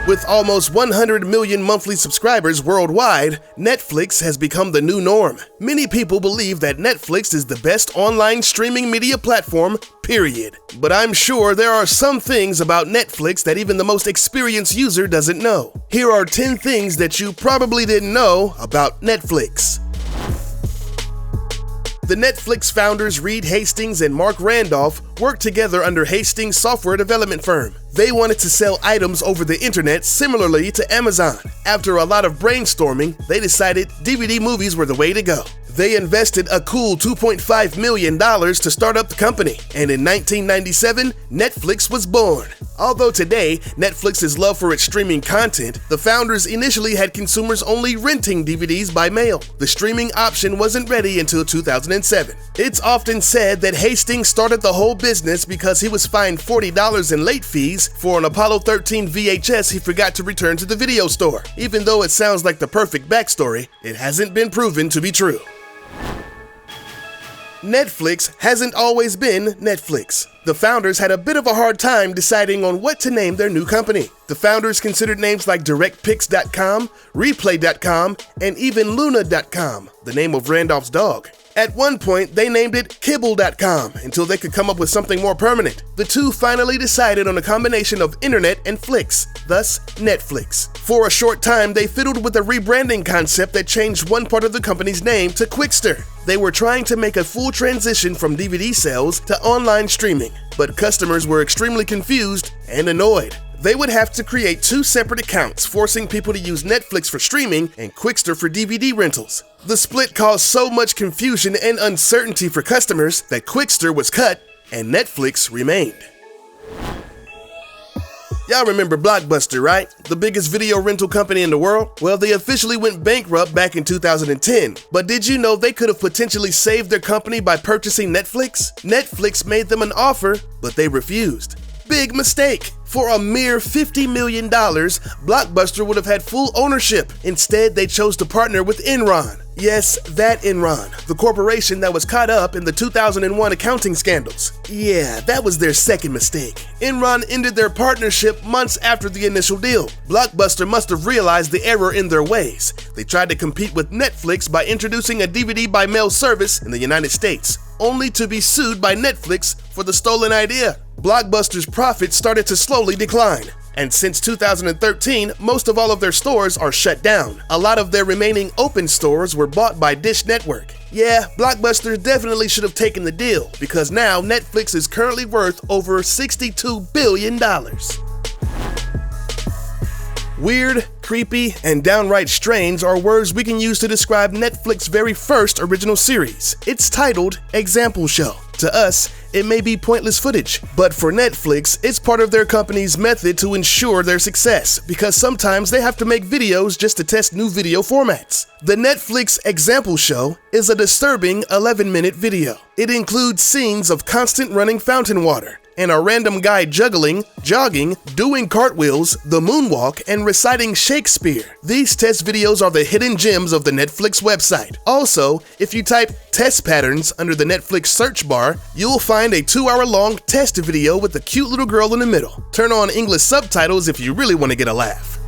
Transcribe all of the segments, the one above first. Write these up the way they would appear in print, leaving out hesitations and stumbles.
With almost 100 million monthly subscribers worldwide, Netflix has become the new norm. Many people believe that Netflix is the best online streaming media platform, period. But I'm sure there are some things about Netflix that even the most experienced user doesn't know. Here are 10 things that you probably didn't know about Netflix. The Netflix founders Reed Hastings and Mark Randolph worked together under Hastings' software development firm. They wanted to sell items over the internet similarly to Amazon. After a lot of brainstorming, they decided DVD movies were the way to go. They invested a cool $2.5 million to start up the company, and in 1997, Netflix was born. Although today, Netflix is loved for its streaming content, the founders initially had consumers only renting DVDs by mail. The streaming option wasn't ready until 2007. It's often said that Hastings started the whole business because he was fined $40 in late fees for an Apollo 13 VHS he forgot to return to the video store. Even though it sounds like the perfect backstory, it hasn't been proven to be true. Netflix hasn't always been Netflix. The founders had a bit of a hard time deciding on what to name their new company. The founders considered names like DirectPix.com, Replay.com, and even Luna.com, the name of Randolph's dog. At one point, they named it Kibble.com until they could come up with something more permanent. The two finally decided on a combination of internet and flicks, thus Netflix. For a short time, they fiddled with a rebranding concept that changed one part of the company's name to Quickster. They were trying to make a full transition from DVD sales to online streaming, but customers were extremely confused and annoyed. They would have to create two separate accounts, forcing people to use Netflix for streaming and Quickster for DVD rentals. The split caused so much confusion and uncertainty for customers that Quickster was cut and Netflix remained. Y'all remember Blockbuster, right? The biggest video rental company in the world? Well, they officially went bankrupt back in 2010. But did you know they could have potentially saved their company by purchasing Netflix? Netflix made them an offer, but they refused. Big mistake. For a mere $50 million, Blockbuster would have had full ownership. Instead, they chose to partner with Enron. Yes, that Enron, the corporation that was caught up in the 2001 accounting scandals. Yeah, that was their second mistake. Enron ended their partnership months after the initial deal. Blockbuster must have realized the error in their ways. They tried to compete with Netflix by introducing a DVD by mail service in the United States, only to be sued by Netflix for the stolen idea. Blockbuster's profits started to slowly decline. And since 2013, most of all of their stores are shut down. A lot of their remaining open stores were bought by Dish Network. Yeah, Blockbuster definitely should have taken the deal, because now Netflix is currently worth over $62 billion. Weird, creepy, and downright strange are words we can use to describe Netflix's very first original series. It's titled Example Show. To us, it may be pointless footage, but for Netflix, it's part of their company's method to ensure their success, because sometimes they have to make videos just to test new video formats. The Netflix Example Show is a disturbing 11-minute video. It includes scenes of constant running fountain water, and a random guy juggling, jogging, doing cartwheels, the moonwalk, and reciting Shakespeare. These test videos are the hidden gems of the Netflix website. Also, if you type test patterns under the Netflix search bar, you'll find a 2-hour-long test video with a cute little girl in the middle. Turn on English subtitles if you really want to get a laugh.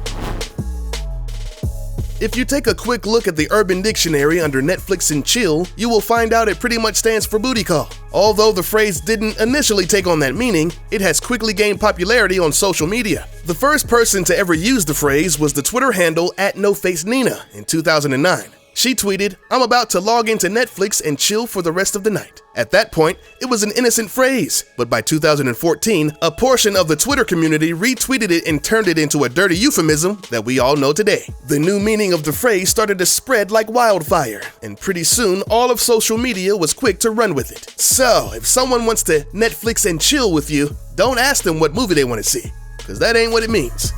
If you take a quick look at the Urban Dictionary under Netflix and chill, you will find out it pretty much stands for booty call. Although the phrase didn't initially take on that meaning, it has quickly gained popularity on social media. The first person to ever use the phrase was the Twitter handle @NoFaceNina in 2009. She tweeted, "I'm about to log into Netflix and chill for the rest of the night." At that point, it was an innocent phrase, but by 2014, a portion of the Twitter community retweeted it and turned it into a dirty euphemism that we all know today. The new meaning of the phrase started to spread like wildfire, and pretty soon, all of social media was quick to run with it. So, if someone wants to Netflix and chill with you, don't ask them what movie they want to see, because that ain't what it means.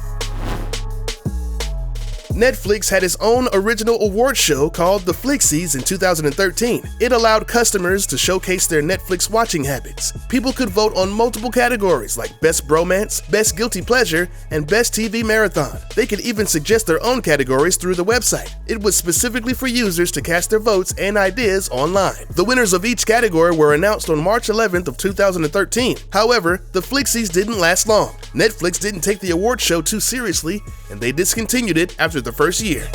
Netflix had its own original award show called The Flixies in 2013. It allowed customers to showcase their Netflix watching habits. People could vote on multiple categories like Best Bromance, Best Guilty Pleasure, and Best TV Marathon. They could even suggest their own categories through the website. It was specifically for users to cast their votes and ideas online. The winners of each category were announced on March 11th of 2013. However, The Flixies didn't last long. Netflix didn't take the award show too seriously, and they discontinued it after the first year.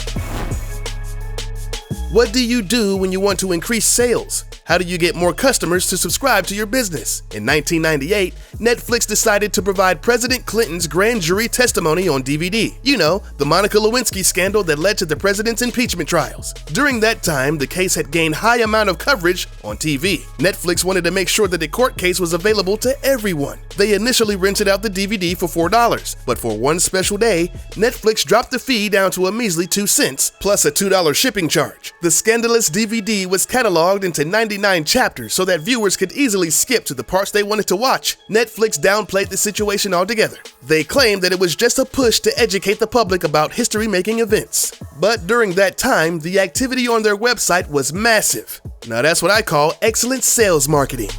What do you do when you want to increase sales? How do you get more customers to subscribe to your business? In 1998, Netflix decided to provide President Clinton's grand jury testimony on DVD. You know, the Monica Lewinsky scandal that led to the president's impeachment trials. During that time, the case had gained high amount of coverage on TV. Netflix wanted to make sure that the court case was available to everyone. They initially rented out the DVD for $4, but for one special day, Netflix dropped the fee down to a measly 2 cents, plus a $2 shipping charge. The scandalous DVD was cataloged into 99 chapters so that viewers could easily skip to the parts they wanted to watch. Netflix downplayed the situation altogether. They claimed that it was just a push to educate the public about history-making events. But during that time, the activity on their website was massive. Now that's what I call excellent sales marketing.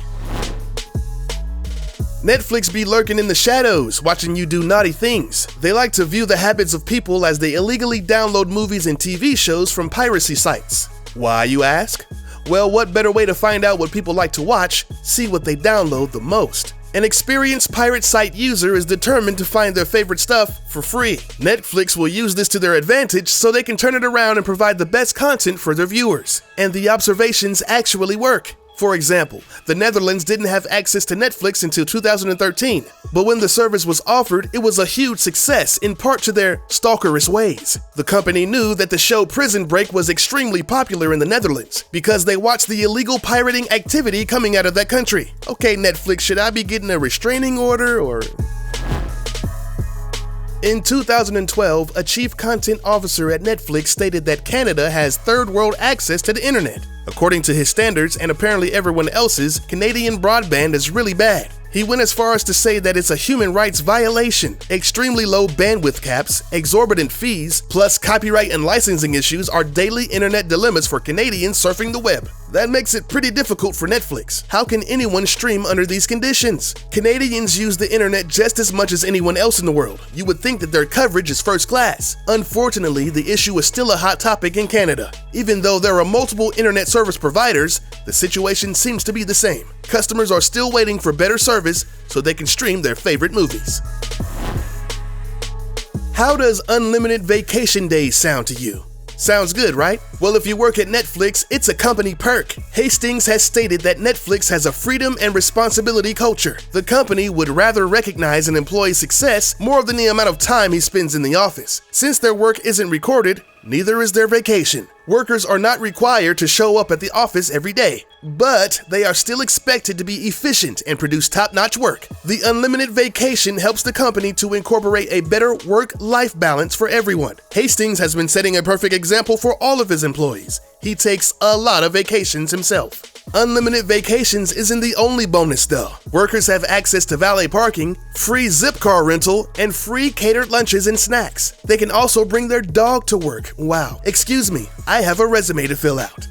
Netflix be lurking in the shadows, watching you do naughty things. They like to view the habits of people as they illegally download movies and TV shows from piracy sites. Why, you ask? Well, what better way to find out what people like to watch? See what they download the most. An experienced pirate site user is determined to find their favorite stuff for free. Netflix will use this to their advantage so they can turn it around and provide the best content for their viewers. And the observations actually work. For example, the Netherlands didn't have access to Netflix until 2013, but when the service was offered, it was a huge success in part to their stalkerous ways. The company knew that the show Prison Break was extremely popular in the Netherlands because they watched the illegal pirating activity coming out of that country. Okay, Netflix, should I be getting a restraining order or... In 2012, a chief content officer at Netflix stated that Canada has third world access to the internet. According to his standards, and apparently everyone else's, Canadian broadband is really bad. He went as far as to say that it's a human rights violation. Extremely low bandwidth caps, exorbitant fees, plus copyright and licensing issues are daily internet dilemmas for Canadians surfing the web. That makes it pretty difficult for Netflix. How can anyone stream under these conditions? Canadians use the internet just as much as anyone else in the world. You would think that their coverage is first class. Unfortunately, the issue is still a hot topic in Canada. Even though there are multiple internet service providers, the situation seems to be the same. Customers are still waiting for better service so they can stream their favorite movies. How does unlimited vacation days sound to you? Sounds good, right? Well, if you work at Netflix, it's a company perk. Hastings has stated that Netflix has a freedom and responsibility culture. The company would rather recognize an employee's success more than the amount of time he spends in the office. Since their work isn't recorded, neither is their vacation. Workers are not required to show up at the office every day, but they are still expected to be efficient and produce top-notch work. The unlimited vacation helps the company to incorporate a better work-life balance for everyone. Hastings has been setting a perfect example for all of his employees. He takes a lot of vacations himself. Unlimited vacations isn't the only bonus though. Workers have access to valet parking, free zip car rental, and free catered lunches and snacks. They can also bring their dog to work. Wow. Excuse me, I have a resume to fill out.